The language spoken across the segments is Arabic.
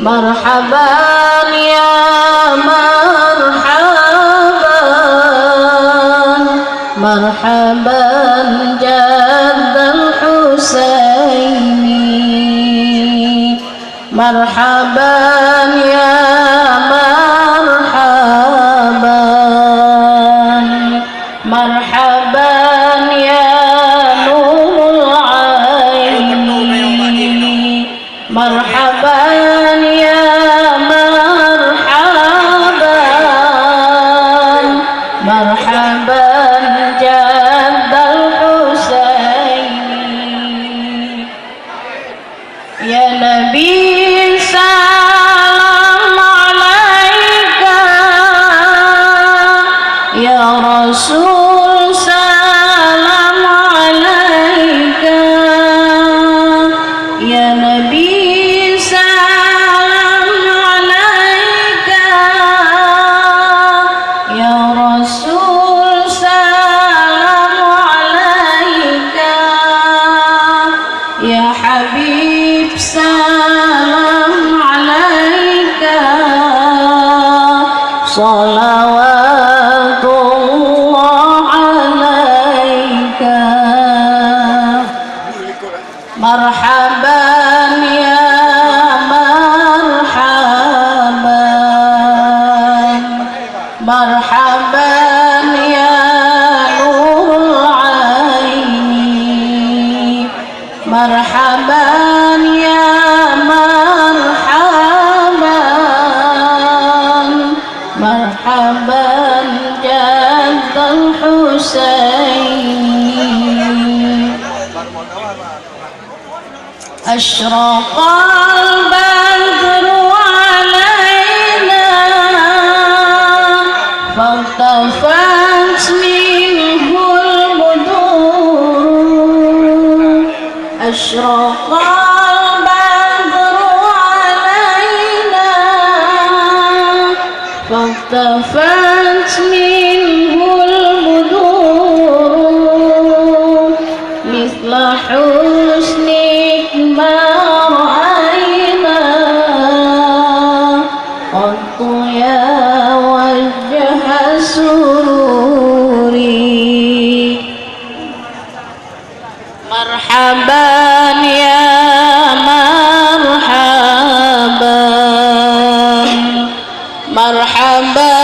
مرحبا يا مرحبا مرحبا جد الحسين مرحبا يا مرحبا مرحبا يا نور العين مرحبا يا مرحبا مرحبا جد الحسين يا نبي سلام عليك يا رسول سلام عليك يا نبي سلام عليك يا رسول سلام عليك يا حبيب سلام عليك صلوات الله عليك مرحبا يا مرحبا مرحبا يا نور العين مرحبا يا مرحبا مرحبا جد الحسين أشرق البدر علينا فالتفت منه البدور أشرق البدر علينا فالتفت منه البدور مثل حسنك ما رأينا قط يا وجه سروري مرحبا يا مرحبا مرحبا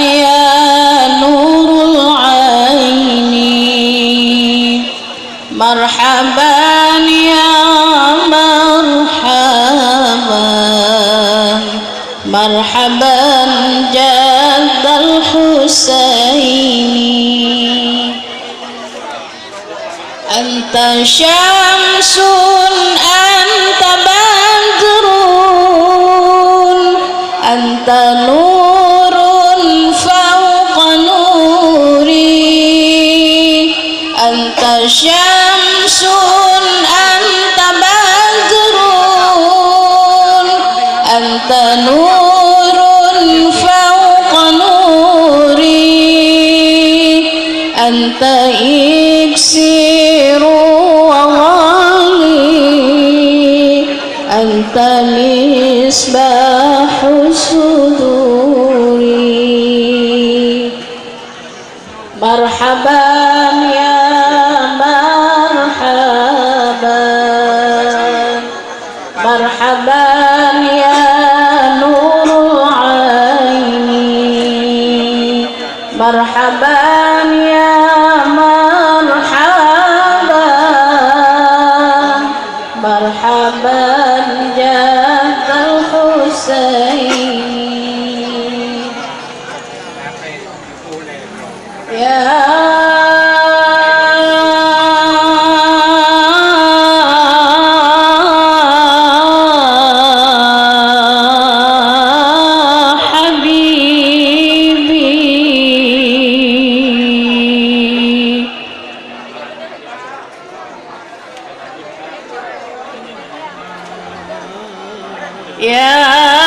يا نور العين مرحبا يا مرحبا مرحبا جد الحسين أنت شمس أنت بدر أنت نور فوق نوري أنت شمس أنت بدر أنت نور فوق نوري أنت إكسير وغالي أنت مصباح صدوري مرحبا يا مرحبا مرحبا يا نور العين مرحبا يا مرحبا مرحبا جد الحسين يا يا